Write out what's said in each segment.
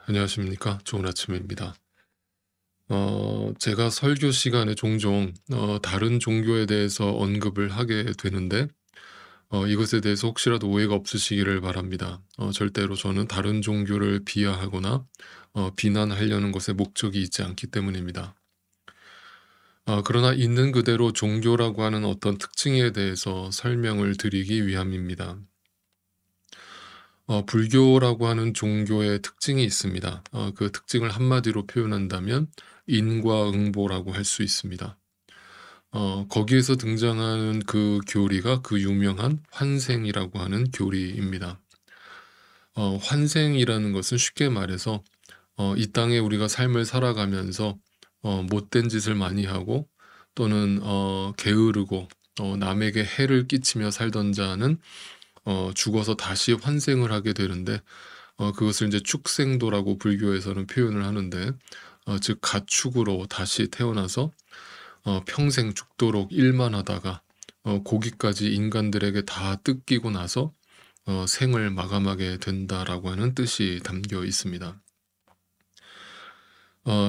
안녕하십니까. 좋은 아침입니다. 제가 설교 시간에 종종 다른 종교에 대해서 언급을 하게 되는데 이것에 대해서 혹시라도 오해가 없으시기를 바랍니다. 절대로 저는 다른 종교를 비하하거나 비난하려는 것에 목적이 있지 않기 때문입니다. 그러나 있는 그대로 종교라고 하는 어떤 특징에 대해서 설명을 드리기 위함입니다. 불교라고 하는 종교의 특징이 있습니다. 그 특징을 한마디로 표현한다면 인과응보라고 할 수 있습니다. 거기에서 등장하는 그 교리가 그 유명한 환생이라고 하는 교리입니다. 환생이라는 것은 쉽게 말해서 이 땅에 우리가 삶을 살아가면서 못된 짓을 많이 하고 또는 게으르고 남에게 해를 끼치며 살던 자는 죽어서 다시 환생을 하게 되는데 그것을 이제 축생도라고 불교에서는 표현을 하는데 즉 가축으로 다시 태어나서 평생 죽도록 일만 하다가 고기까지 인간들에게 다 뜯기고 나서 생을 마감하게 된다라고 하는 뜻이 담겨 있습니다.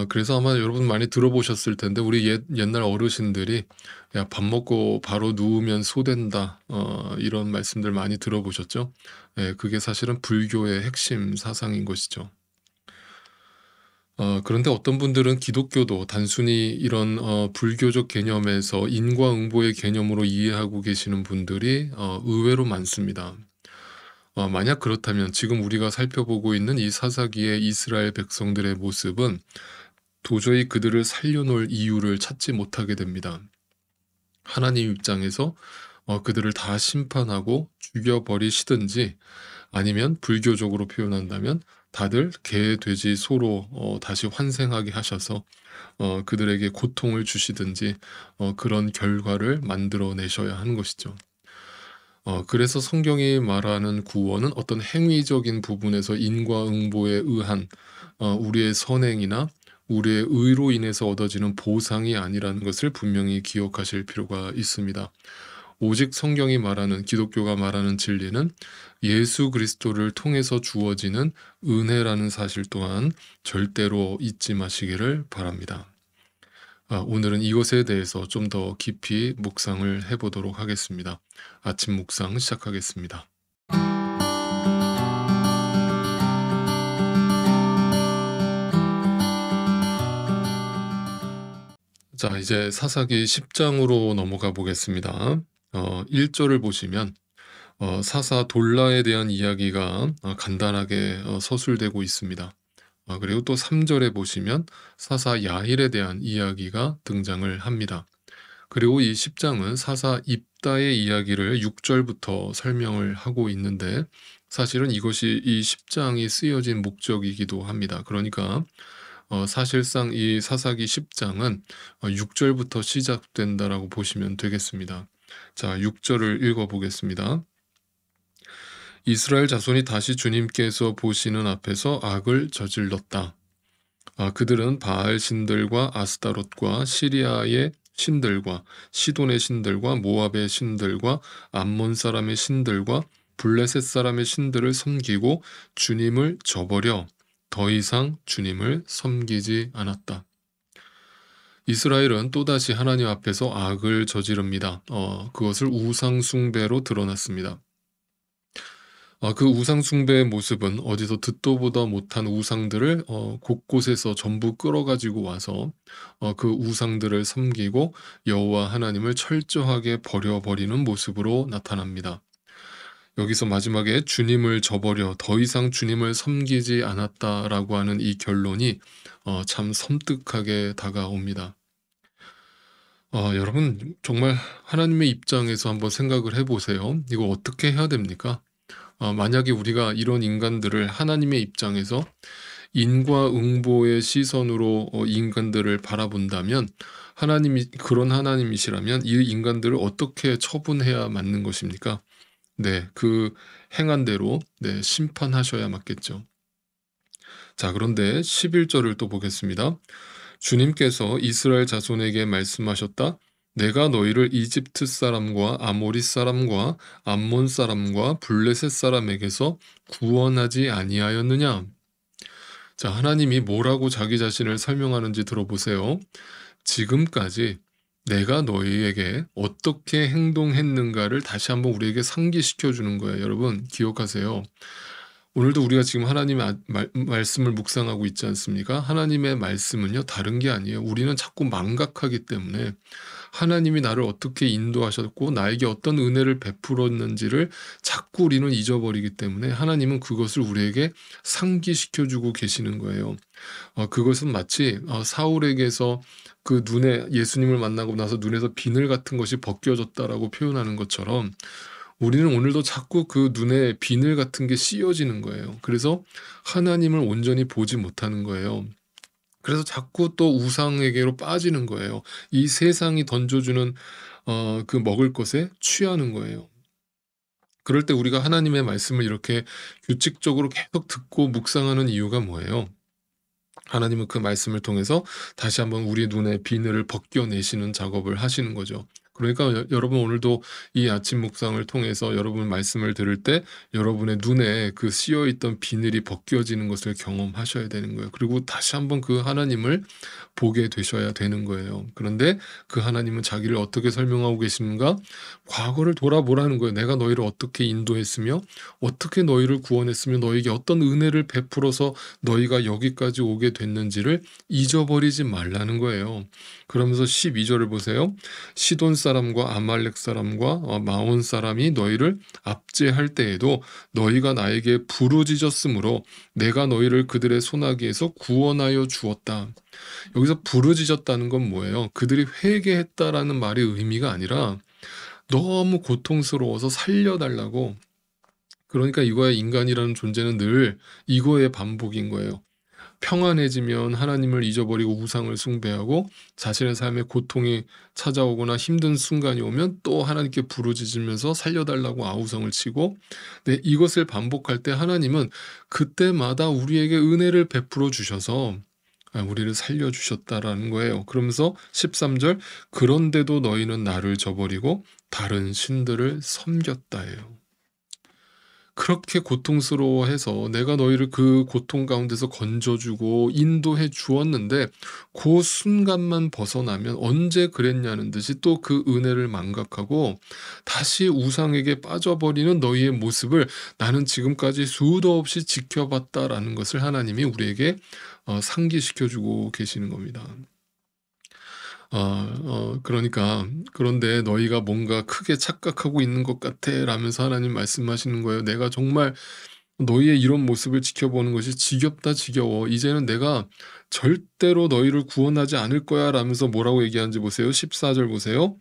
그래서 아마 여러분 많이 들어보셨을 텐데 우리 옛날 어르신들이 "야 밥 먹고 바로 누우면 소된다." 이런 말씀들 많이 들어보셨죠? 예, 그게 사실은 불교의 핵심 사상인 것이죠. 그런데 어떤 분들은 기독교도 단순히 이런 불교적 개념에서 인과응보의 개념으로 이해하고 계시는 분들이 의외로 많습니다. 만약 그렇다면 지금 우리가 살펴보고 있는 이 사사기의 이스라엘 백성들의 모습은 도저히 그들을 살려놓을 이유를 찾지 못하게 됩니다. 하나님 입장에서 그들을 다 심판하고 죽여버리시든지 아니면 불교적으로 표현한다면 다들 개, 돼지, 소로 다시 환생하게 하셔서 그들에게 고통을 주시든지 그런 결과를 만들어내셔야 하는 것이죠. 그래서 성경이 말하는 구원은 어떤 행위적인 부분에서 인과응보에 의한 우리의 선행이나 우리의 의로 인해서 얻어지는 보상이 아니라는 것을 분명히 기억하실 필요가 있습니다. 오직 성경이 말하는, 기독교가 말하는 진리는 예수 그리스도를 통해서 주어지는 은혜라는 사실 또한 절대로 잊지 마시기를 바랍니다. 오늘은 이것에 대해서 좀 더 깊이 묵상을 해보도록 하겠습니다. 아침 묵상 시작하겠습니다. 자, 이제 사사기 10장으로 넘어가 보겠습니다. 1절을 보시면 사사 돌라에 대한 이야기가 간단하게 서술되고 있습니다. 그리고 또 3절에 보시면 사사 야힐에 대한 이야기가 등장을 합니다. 그리고 이 10장은 사사 입다의 이야기를 6절부터 설명을 하고 있는데 사실은 이것이 이 10장이 쓰여진 목적이기도 합니다. 그러니까 사실상 이 사사기 10장은 6절부터 시작된다라고 보시면 되겠습니다. 자, 6절을 읽어보겠습니다. 이스라엘 자손이 다시 주님께서 보시는 앞에서 악을 저질렀다. 그들은 바알 신들과 아스타롯과 시리아의 신들과 시돈의 신들과 모압의 신들과 암몬 사람의 신들과 블레셋 사람의 신들을 섬기고 주님을 저버려 더 이상 주님을 섬기지 않았다. 이스라엘은 또다시 하나님 앞에서 악을 저지릅니다. 그것을 우상 숭배로 드러났습니다. 그 우상 숭배의 모습은 어디서 듣도 보다 못한 우상들을 곳곳에서 전부 끌어가지고 와서 그 우상들을 섬기고 여호와 하나님을 철저하게 버려버리는 모습으로 나타납니다. 여기서 마지막에 주님을 저버려 더 이상 주님을 섬기지 않았다라고 하는 이 결론이 참 섬뜩하게 다가옵니다. 여러분 정말 하나님의 입장에서 한번 생각을 해보세요. 이거 어떻게 해야 됩니까? 만약에 우리가 이런 인간들을 하나님의 입장에서 인과응보의 시선으로 인간들을 바라본다면 하나님이 그런 하나님이시라면 이 인간들을 어떻게 처분해야 맞는 것입니까? 네, 그 행한 대로 네, 심판하셔야 맞겠죠. 자, 그런데 11절을 또 보겠습니다. 주님께서 이스라엘 자손에게 말씀하셨다. 내가 너희를 이집트 사람과 아모리 사람과 암몬 사람과 블레셋 사람에게서 구원하지 아니하였느냐? 자, 하나님이 뭐라고 자기 자신을 설명하는지 들어보세요. 지금까지 내가 너희에게 어떻게 행동했는가를 다시 한번 우리에게 상기시켜 주는 거예요. 여러분, 기억하세요. 오늘도 우리가 지금 하나님의 말씀을 묵상하고 있지 않습니까? 하나님의 말씀은요, 다른 게 아니에요. 우리는 자꾸 망각하기 때문에 하나님이 나를 어떻게 인도하셨고 나에게 어떤 은혜를 베풀었는지를 자꾸 우리는 잊어버리기 때문에 하나님은 그것을 우리에게 상기시켜 주고 계시는 거예요. 그것은 마치 사울에게서 그 눈에 예수님을 만나고 나서 눈에서 비늘 같은 것이 벗겨졌다라고 표현하는 것처럼 우리는 오늘도 자꾸 그 눈에 비늘 같은 게 씌어지는 거예요. 그래서 하나님을 온전히 보지 못하는 거예요. 그래서 자꾸 또 우상에게로 빠지는 거예요. 이 세상이 던져주는 그 먹을 것에 취하는 거예요. 그럴 때 우리가 하나님의 말씀을 이렇게 규칙적으로 계속 듣고 묵상하는 이유가 뭐예요? 하나님은 그 말씀을 통해서 다시 한번 우리 눈에 비늘을 벗겨내시는 작업을 하시는 거죠. 그러니까 여러분 오늘도 이 아침 묵상을 통해서 여러분 말씀을 들을 때 여러분의 눈에 그 씌어 있던 비늘이 벗겨지는 것을 경험하셔야 되는 거예요. 그리고 다시 한번 그 하나님을 보게 되셔야 되는 거예요. 그런데 그 하나님은 자기를 어떻게 설명하고 계시는가? 과거를 돌아보라는 거예요. 내가 너희를 어떻게 인도했으며 어떻게 너희를 구원했으며 너희에게 어떤 은혜를 베풀어서 너희가 여기까지 오게 됐는지를 잊어버리지 말라는 거예요. 그러면서 12절을 보세요. 시돈 사람과 아말렉 사람과 마온 사람이 너희를 압제할 때에도 너희가 나에게 부르짖었으므로 내가 너희를 그들의 손아귀에서 구원하여 주었다. 여기서 부르짖었다는 건 뭐예요? 그들이 회개했다라는 말의 의미가 아니라 너무 고통스러워서 살려달라고. 그러니까 이거야, 인간이라는 존재는 늘 이거의 반복인 거예요. 평안해지면 하나님을 잊어버리고 우상을 숭배하고 자신의 삶에 고통이 찾아오거나 힘든 순간이 오면 또 하나님께 부르짖으면서 살려달라고 아우성을 치고, 네, 이것을 반복할 때 하나님은 그때마다 우리에게 은혜를 베풀어 주셔서 우리를 살려주셨다라는 거예요. 그러면서 13절 그런데도 너희는 나를 저버리고 다른 신들을 섬겼다예요. 그렇게 고통스러워해서 내가 너희를 그 고통 가운데서 건져주고 인도해 주었는데 그 순간만 벗어나면 언제 그랬냐는 듯이 또 그 은혜를 망각하고 다시 우상에게 빠져버리는 너희의 모습을 나는 지금까지 수도 없이 지켜봤다라는 것을 하나님이 우리에게 상기시켜주고 계시는 겁니다. 그러니까 그런데 너희가 뭔가 크게 착각하고 있는 것 같아 라면서 하나님 말씀하시는 거예요. 내가 정말 너희의 이런 모습을 지켜보는 것이 지겹다 지겨워. 이제는 내가 절대로 너희를 구원하지 않을 거야 라면서 뭐라고 얘기하는지 보세요. 14절 보세요.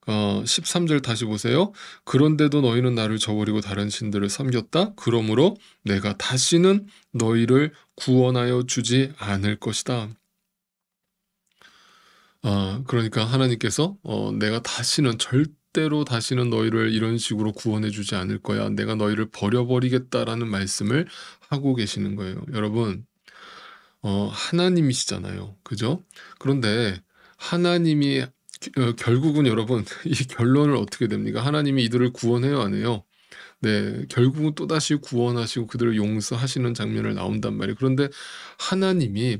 13절 다시 보세요. 그런데도 너희는 나를 저버리고 다른 신들을 섬겼다. 그러므로 내가 다시는 너희를 구원하여 주지 않을 것이다. 그러니까 하나님께서 내가 절대로 다시는 너희를 이런 식으로 구원해 주지 않을 거야. 내가 너희를 버려버리겠다라는 말씀을 하고 계시는 거예요. 여러분, 하나님이시잖아요. 그죠? 그런데 하나님이 결국은 여러분 이 결론을 어떻게 됩니까? 하나님이 이들을 구원해요, 안 해요? 네, 결국은 또다시 구원하시고 그들을 용서하시는 장면을 나온단 말이에요. 그런데 하나님이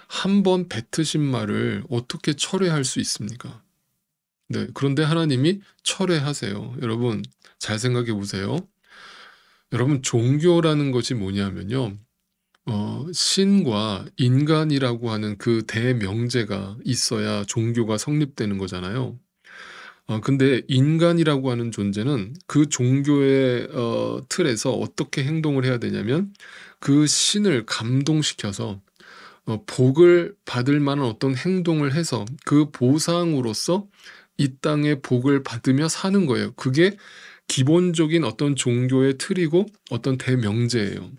한 번 뱉으신 말을 어떻게 철회할 수 있습니까? 네, 그런데 하나님이 철회하세요. 여러분, 잘 생각해 보세요. 여러분, 종교라는 것이 뭐냐면요. 신과 인간이라고 하는 그 대명제가 있어야 종교가 성립되는 거잖아요. 근데 인간이라고 하는 존재는 그 종교의 틀에서 어떻게 행동을 해야 되냐면 그 신을 감동시켜서 복을 받을 만한 어떤 행동을 해서 그 보상으로서 이 땅의 복을 받으며 사는 거예요. 그게 기본적인 어떤 종교의 틀이고 어떤 대명제예요.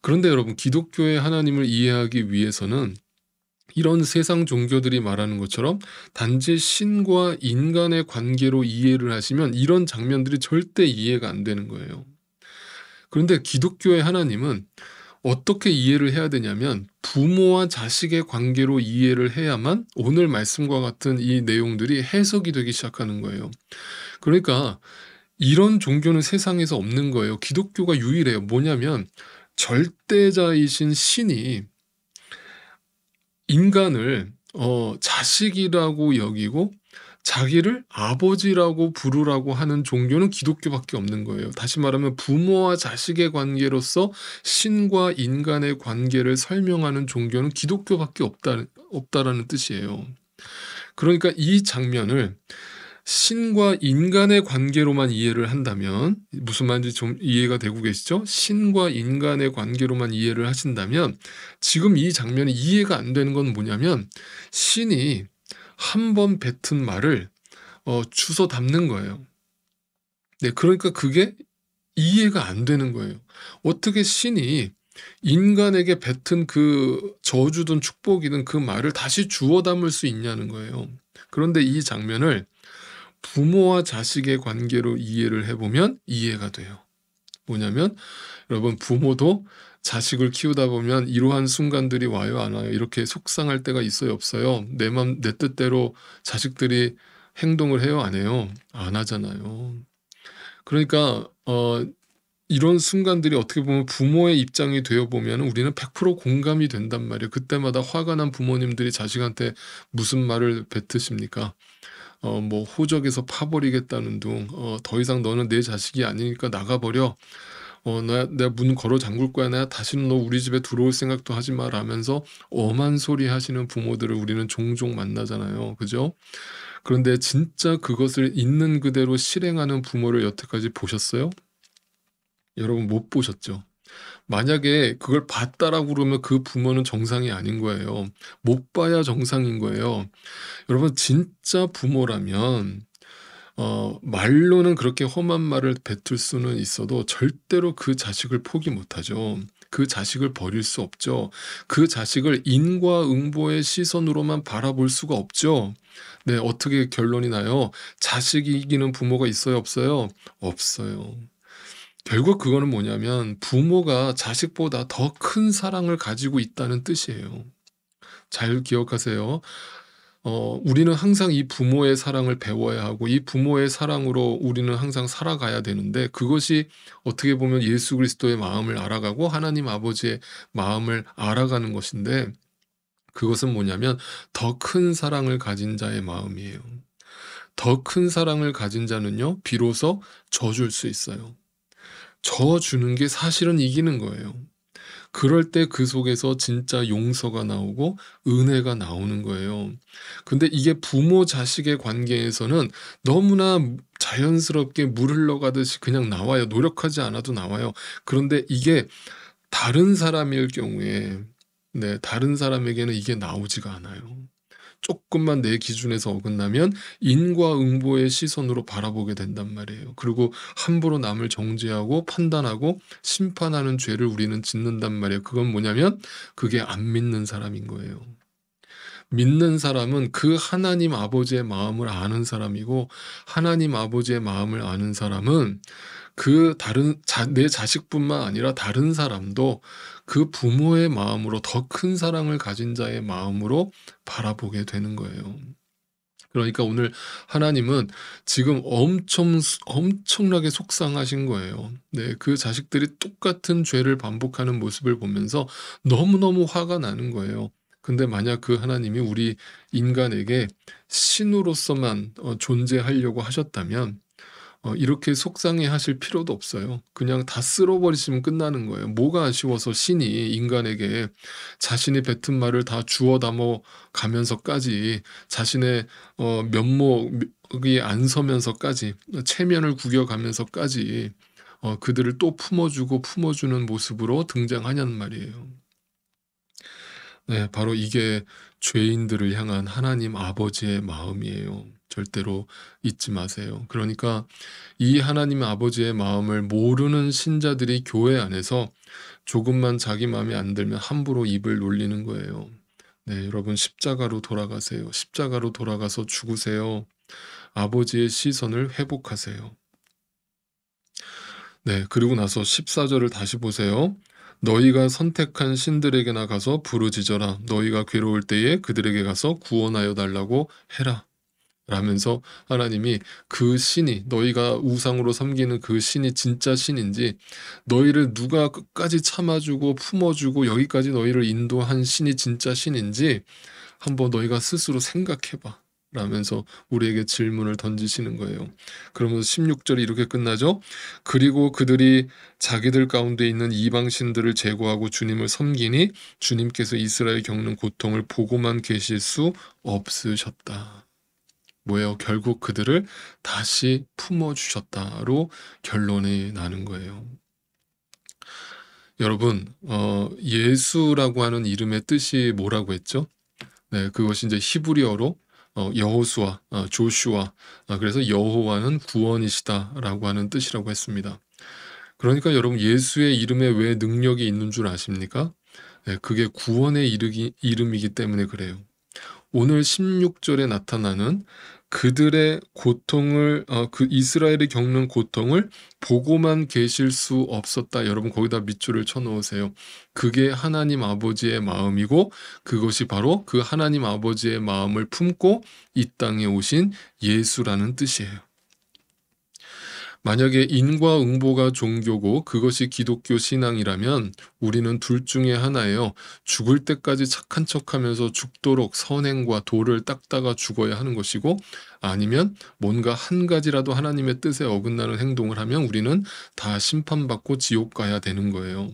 그런데 여러분, 기독교의 하나님을 이해하기 위해서는 이런 세상 종교들이 말하는 것처럼 단지 신과 인간의 관계로 이해를 하시면 이런 장면들이 절대 이해가 안 되는 거예요. 그런데 기독교의 하나님은 어떻게 이해를 해야 되냐면 부모와 자식의 관계로 이해를 해야만 오늘 말씀과 같은 이 내용들이 해석이 되기 시작하는 거예요. 그러니까 이런 종교는 세상에서 없는 거예요. 기독교가 유일해요. 뭐냐면 절대자이신 신이 인간을 자식이라고 여기고 자기를 아버지라고 부르라고 하는 종교는 기독교밖에 없는 거예요. 다시 말하면 부모와 자식의 관계로서 신과 인간의 관계를 설명하는 종교는 기독교밖에 없다라는 뜻이에요. 그러니까 이 장면을 신과 인간의 관계로만 이해를 한다면, 무슨 말인지 좀 이해가 되고 계시죠? 신과 인간의 관계로만 이해를 하신다면 지금 이 장면이 이해가 안 되는 건 뭐냐면, 신이 한 번 뱉은 말을 주워 담는 거예요. 네, 그러니까 그게 이해가 안 되는 거예요. 어떻게 신이 인간에게 뱉은 그 저주든 축복이든 그 말을 다시 주워 담을 수 있냐는 거예요. 그런데 이 장면을 부모와 자식의 관계로 이해를 해보면 이해가 돼요. 뭐냐면, 여러분, 부모도 자식을 키우다 보면 이러한 순간들이 와요, 안 와요? 이렇게 속상할 때가 있어요, 없어요? 내 뜻대로 자식들이 행동을 해요, 안 해요? 안 하잖아요. 그러니까 이런 순간들이 어떻게 보면 부모의 입장이 되어 보면 우리는 100% 공감이 된단 말이에요. 그때마다 화가 난 부모님들이 자식한테 무슨 말을 뱉으십니까? 뭐 호적에서 파버리겠다는 둥, 더 이상 너는 내 자식이 아니니까 나가버려. 내가 문 걸어 잠글 거야. 내가 다시는 너 우리 집에 들어올 생각도 하지 마. 라면서 엄한 소리 하시는 부모들을 우리는 종종 만나잖아요. 그죠? 그런데 진짜 그것을 있는 그대로 실행하는 부모를 여태까지 보셨어요? 여러분 못 보셨죠? 만약에 그걸 봤다라고 그러면 그 부모는 정상이 아닌 거예요. 못 봐야 정상인 거예요. 여러분 진짜 부모라면 말로는 그렇게 험한 말을 뱉을 수는 있어도 절대로 그 자식을 포기 못하죠. 그 자식을 버릴 수 없죠. 그 자식을 인과응보의 시선으로만 바라볼 수가 없죠. 네, 어떻게 결론이 나요? 자식이 이기는 부모가 있어요, 없어요? 없어요. 결국 그거는 뭐냐면 부모가 자식보다 더 큰 사랑을 가지고 있다는 뜻이에요. 잘 기억하세요. 우리는 항상 이 부모의 사랑을 배워야 하고 이 부모의 사랑으로 우리는 항상 살아가야 되는데, 그것이 어떻게 보면 예수 그리스도의 마음을 알아가고 하나님 아버지의 마음을 알아가는 것인데, 그것은 뭐냐면 더 큰 사랑을 가진 자의 마음이에요. 더 큰 사랑을 가진 자는요, 비로소 져줄 수 있어요. 져주는 게 사실은 이기는 거예요. 그럴 때 그 속에서 진짜 용서가 나오고 은혜가 나오는 거예요. 근데 이게 부모 자식의 관계에서는 너무나 자연스럽게 물 흘러가듯이 그냥 나와요. 노력하지 않아도 나와요. 그런데 이게 다른 사람일 경우에, 네, 다른 사람에게는 이게 나오지가 않아요. 조금만 내 기준에서 어긋나면 인과응보의 시선으로 바라보게 된단 말이에요. 그리고 함부로 남을 정죄하고 판단하고 심판하는 죄를 우리는 짓는단 말이에요. 그건 뭐냐면 그게 안 믿는 사람인 거예요. 믿는 사람은 그 하나님 아버지의 마음을 아는 사람이고, 하나님 아버지의 마음을 아는 사람은 그 내 자식뿐만 아니라 다른 사람도 그 부모의 마음으로, 더 큰 사랑을 가진 자의 마음으로 바라보게 되는 거예요. 그러니까 오늘 하나님은 지금 엄청나게 속상하신 거예요. 네, 그 자식들이 똑같은 죄를 반복하는 모습을 보면서 너무너무 화가 나는 거예요. 근데 만약 그 하나님이 우리 인간에게 신으로서만 존재하려고 하셨다면 이렇게 속상해 하실 필요도 없어요. 그냥 다 쓸어버리시면 끝나는 거예요. 뭐가 아쉬워서 신이 인간에게 자신이 뱉은 말을 다 주워 담아 가면서까지, 자신의 면목이 안 서면서까지, 체면을 구겨가면서까지 그들을 또 품어주는 모습으로 등장하냐는 말이에요. 네, 바로 이게 죄인들을 향한 하나님 아버지의 마음이에요. 절대로 잊지 마세요. 그러니까 이 하나님 아버지의 마음을 모르는 신자들이 교회 안에서 조금만 자기 마음에 안 들면 함부로 입을 놀리는 거예요. 네, 여러분 십자가로 돌아가세요. 십자가로 돌아가서 죽으세요. 아버지의 시선을 회복하세요. 네, 그리고 나서 14절을 다시 보세요. 너희가 선택한 신들에게나 가서 부르짖어라. 너희가 괴로울 때에 그들에게 가서 구원하여 달라고 해라. 라면서 하나님이 그 신이, 너희가 우상으로 섬기는 그 신이 진짜 신인지, 너희를 누가 끝까지 참아주고 품어주고 여기까지 너희를 인도한 신이 진짜 신인지 한번 너희가 스스로 생각해 봐. 라면서 우리에게 질문을 던지시는 거예요. 그러면서 16절이 이렇게 끝나죠. 그리고 그들이 자기들 가운데 있는 이방 신들을 제거하고 주님을 섬기니 주님께서 이스라엘 겪는 고통을 보고만 계실 수 없으셨다. 뭐예요? 결국 그들을 다시 품어주셨다로 결론이 나는 거예요. 여러분, 예수라고 하는 이름의 뜻이 뭐라고 했죠? 네, 그것이 이제 히브리어로 여호수아, 조슈아, 그래서 여호와는 구원이시다라고 하는 뜻이라고 했습니다. 그러니까 여러분, 예수의 이름에 왜 능력이 있는 줄 아십니까? 네, 그게 구원의 이름이기 때문에 그래요. 오늘 16절에 나타나는 그들의 고통을, 그 이스라엘이 겪는 고통을 보고만 계실 수 없었다. 여러분, 거기다 밑줄을 쳐 놓으세요. 그게 하나님 아버지의 마음이고, 그것이 바로 그 하나님 아버지의 마음을 품고 이 땅에 오신 예수라는 뜻이에요. 만약에 인과응보가 종교고 그것이 기독교 신앙이라면 우리는 둘 중에 하나예요. 죽을 때까지 착한 척하면서 죽도록 선행과 도를 닦다가 죽어야 하는 것이고, 아니면 뭔가 한 가지라도 하나님의 뜻에 어긋나는 행동을 하면 우리는 다 심판받고 지옥 가야 되는 거예요.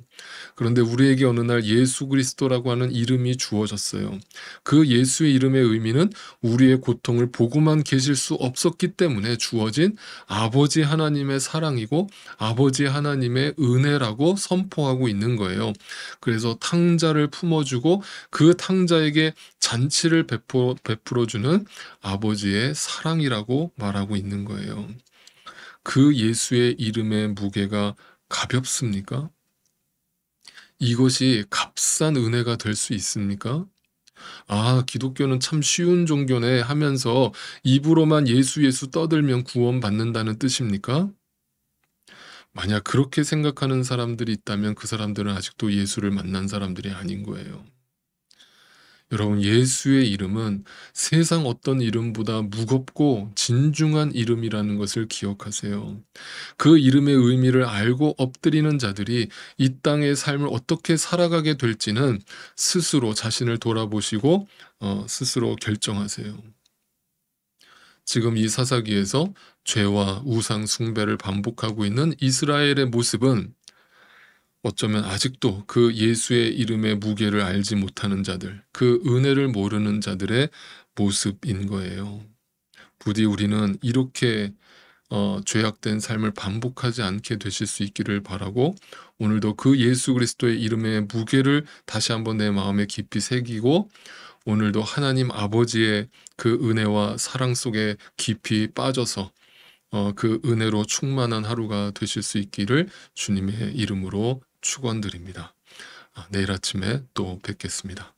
그런데 우리에게 어느 날 예수 그리스도라고 하는 이름이 주어졌어요. 그 예수의 이름의 의미는 우리의 고통을 보고만 계실 수 없었기 때문에 주어진 아버지 하나님의 사랑이고 아버지 하나님의 은혜라고 선포하고 있는 거예요. 그래서 탕자를 품어주고 그 탕자에게 잔치를 베풀어주는 아버지의 사랑이라고 말하고 있는 거예요. 그 예수의 이름의 무게가 가볍습니까? 이것이 값싼 은혜가 될 수 있습니까? 아, 기독교는 참 쉬운 종교네 하면서 입으로만 예수 예수 떠들면 구원받는다는 뜻입니까? 만약 그렇게 생각하는 사람들이 있다면 그 사람들은 아직도 예수를 만난 사람들이 아닌 거예요. 여러분, 예수의 이름은 세상 어떤 이름보다 무겁고 진중한 이름이라는 것을 기억하세요. 그 이름의 의미를 알고 엎드리는 자들이 이 땅의 삶을 어떻게 살아가게 될지는 스스로 자신을 돌아보시고 스스로 결정하세요. 지금 이 사사기에서 죄와 우상 숭배를 반복하고 있는 이스라엘의 모습은 어쩌면 아직도 그 예수의 이름의 무게를 알지 못하는 자들, 그 은혜를 모르는 자들의 모습인 거예요. 부디 우리는 이렇게 죄악된 삶을 반복하지 않게 되실 수 있기를 바라고, 오늘도 그 예수 그리스도의 이름의 무게를 다시 한번 내 마음에 깊이 새기고, 오늘도 하나님 아버지의 그 은혜와 사랑 속에 깊이 빠져서 그 은혜로 충만한 하루가 되실 수 있기를 주님의 이름으로 축원드립니다. 내일 아침에 또 뵙겠습니다.